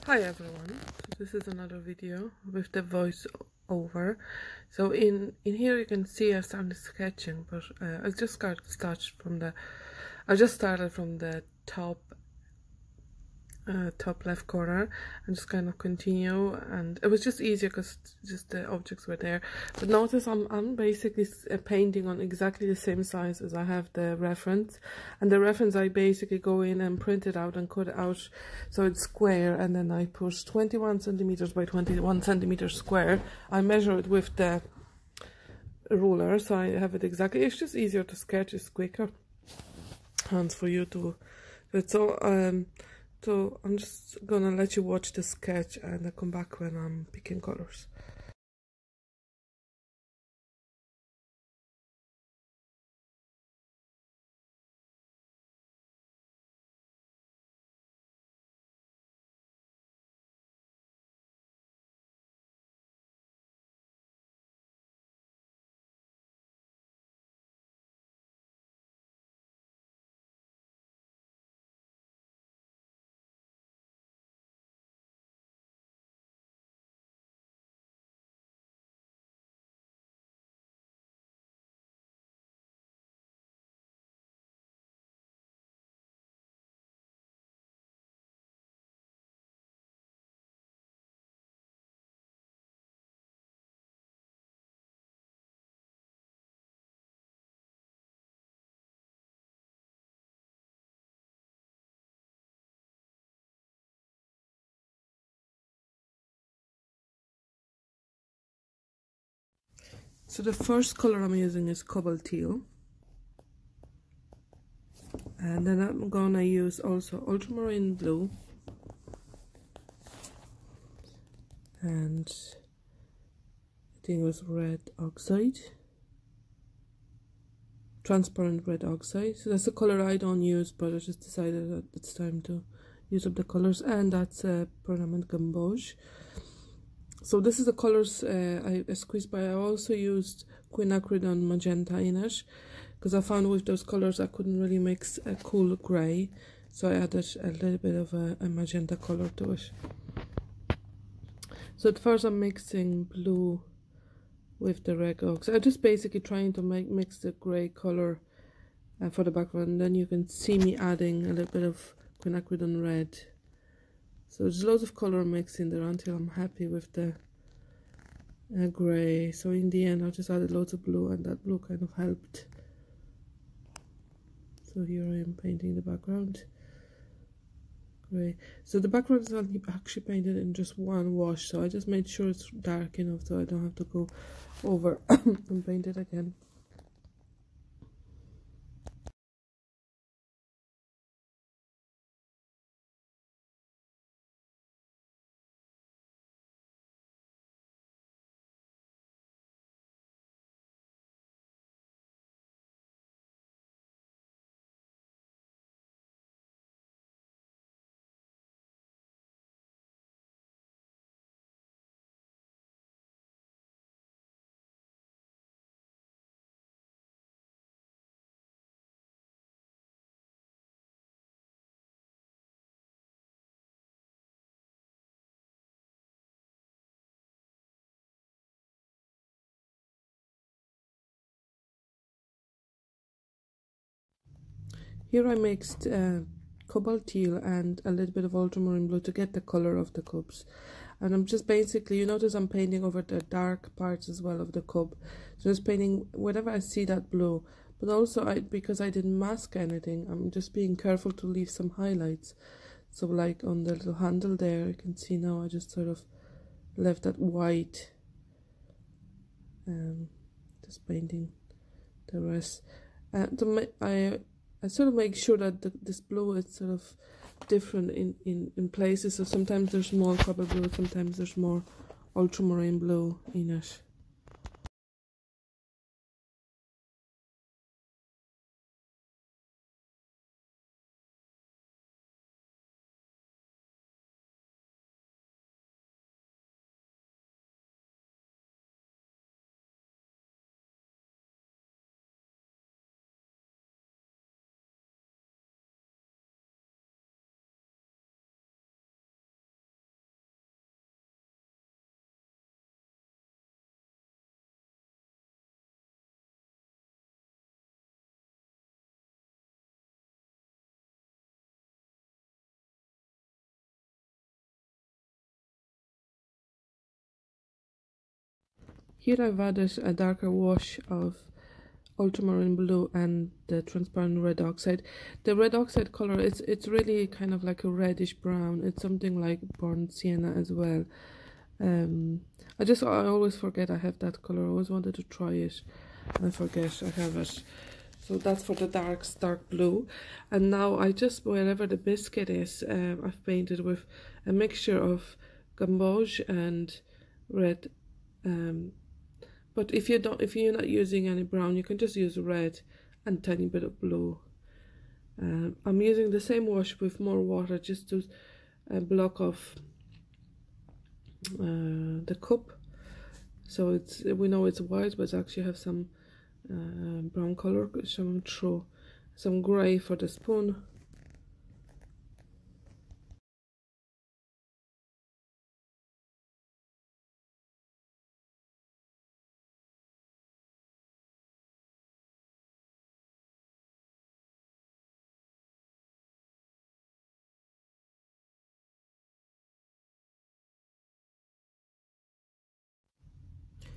Hi everyone, so this is another video with the voice over. So in here you can see I started sketching, but I just started from the top left corner and just kind of continue, and it was just easier because just the objects were there. But notice I'm basically painting on exactly the same size as I have the reference, and the reference I basically go in and print it out and cut it out so it's square, and then I push 21 centimeters by 21 centimeters square. I measure it with the ruler, so I have it exactly. It's just easier to sketch, it's quicker hands for you to so I'm just gonna let you watch the sketch and I'll come back when I'm picking colors. So the first color I'm using is cobalt teal, and then I'm gonna use also ultramarine blue and I think it was red oxide, transparent red oxide. So that's a color I don't use, but I just decided that it's time to use up the colors, and that's permanent gamboge. So this is the colors I squeezed by. I also used quinacridone magenta in it because I found with those colors I couldn't really mix a cool grey, so I added a little bit of a magenta color to it. So at first I'm mixing blue with the red oxide. I'm just basically trying to mix the grey color for the background, and then you can see me adding a little bit of quinacridone red. So there's loads of color mixed in there until I'm happy with the grey. So in the end I just added loads of blue, and that blue kind of helped. So here I am painting the background grey. So the background is actually painted in just one wash, so I just made sure it's dark enough so I don't have to go over and paint it again. Here I mixed cobalt teal and a little bit of ultramarine blue to get the color of the cups, and I'm just basically, you notice I'm painting over the dark parts as well of the cup, so just painting wherever I see that blue. But also because I didn't mask anything, I'm just being careful to leave some highlights. So like on the little handle there, you can see now I just sort of left that white, just painting the rest. I sort of make sure that this blue is sort of different in places. So sometimes there's more copper blue, sometimes there's more ultramarine blue in it. Here I've added a darker wash of ultramarine blue and the transparent red oxide. The red oxide color, it's really kind of like a reddish brown. It's something like burnt sienna as well. I always forget I have that color. I always wanted to try it and I forget I have it. So that's for the dark blue. And now I just, wherever the biscuit is, I've painted with a mixture of gamboge and red. But if you're not using any brown, you can just use red and tiny bit of blue. I'm using the same wash with more water just to block off the cup, so we know it's white, but it actually have some brown color showing through. Some gray for the spoon.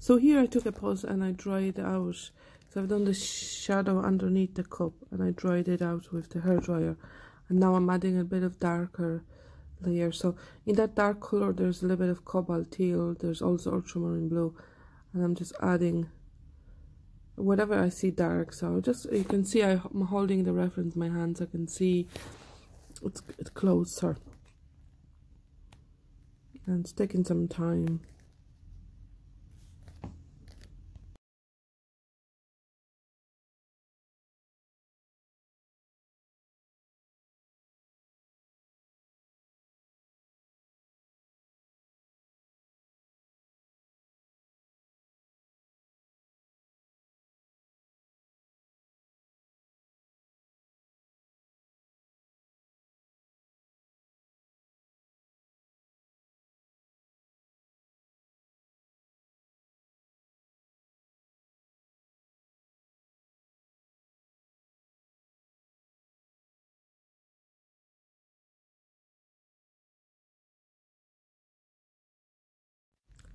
So here I took a pause and I dried out. So I've done the shadow underneath the cup and I dried it out with the hairdryer. And now I'm adding a bit of darker layer. So in that dark color there's a little bit of cobalt teal, there's also ultramarine blue, and I'm just adding whatever I see dark. So just, you can see I'm holding the reference in my hands. I can see it's closer and it's taking some time.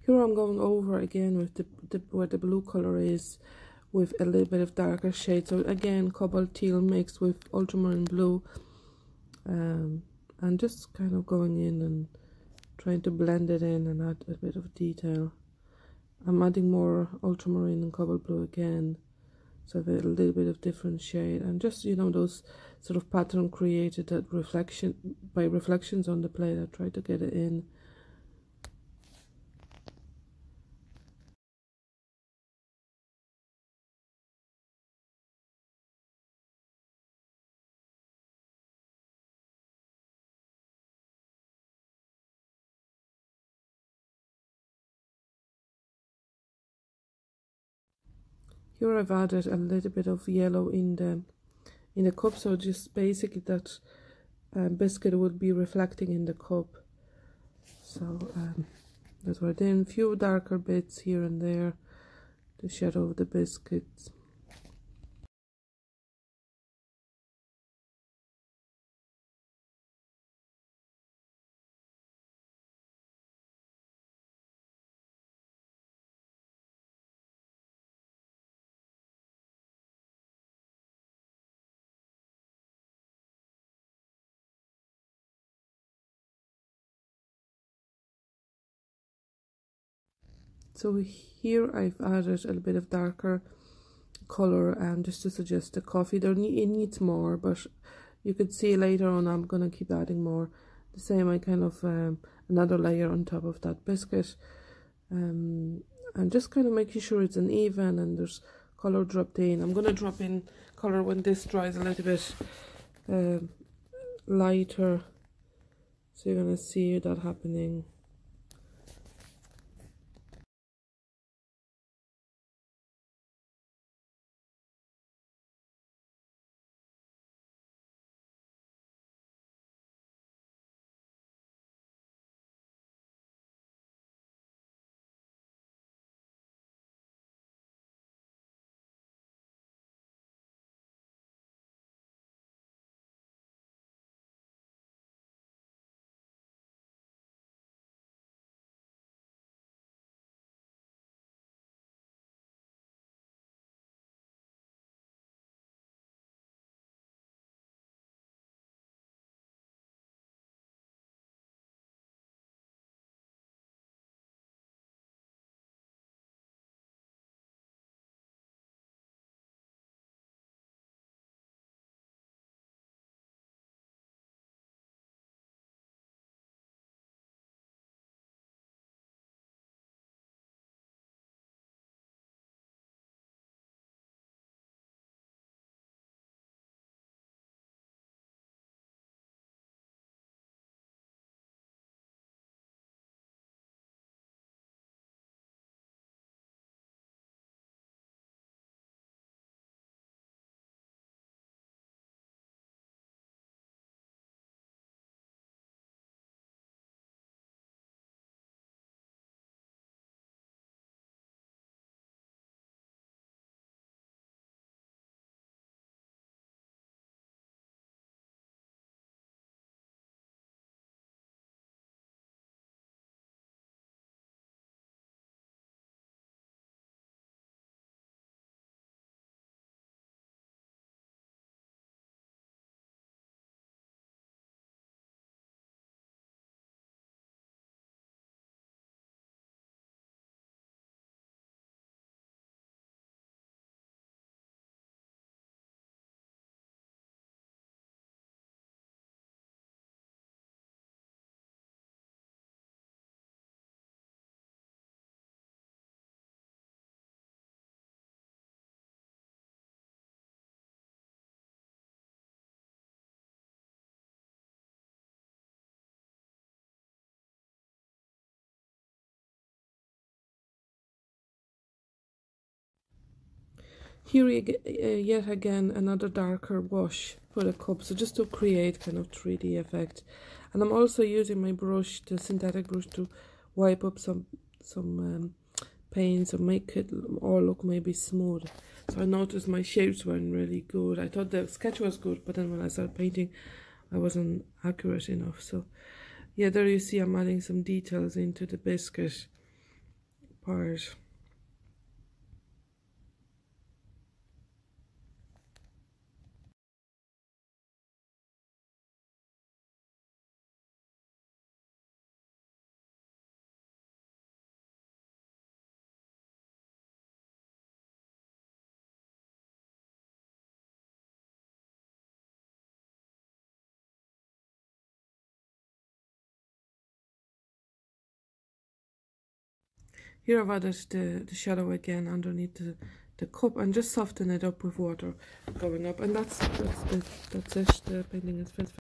Here I'm going over again with where the blue color is, with a little bit of darker shade. So again, cobalt teal mixed with ultramarine blue, and just kind of going in and trying to blend it in and add a bit of detail. I'm adding more ultramarine and cobalt blue again, so I have a little bit of different shade, and just, you know, those sort of pattern created that by reflections on the plate. I try to get it in. Here I've added a little bit of yellow in the cup, so just basically that biscuit would be reflecting in the cup. So that's what I did. A few darker bits here and there to shadow the biscuits. So here I've added a little bit of darker color, and just to suggest the coffee. It needs more, but you could see later on I'm gonna keep adding more. The same, I kind of another layer on top of that biscuit, and just kind of making sure it's an even and there's color dropped in. I'm gonna drop in color when this dries a little bit lighter, so you're gonna see that happening. Here yet again another darker wash for the cup, so just to create kind of 3D effect. And I'm also using my brush, the synthetic brush, to wipe up some paints and make it all look maybe smooth. So I noticed my shapes weren't really good. I thought the sketch was good, but then when I started painting, I wasn't accurate enough. So yeah, there you see I'm adding some details into the biscuit part. Here I've added the shadow again underneath the cup and just soften it up with water going up, and that's it. The painting is finished.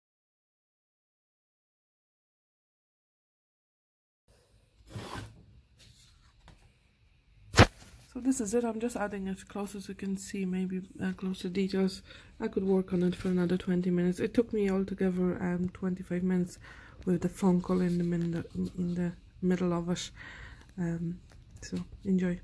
So this is it. I'm just adding it closer so you can see maybe closer details. I could work on it for another 20 minutes. It took me altogether 25 minutes with the phone call in the middle of it. So enjoy.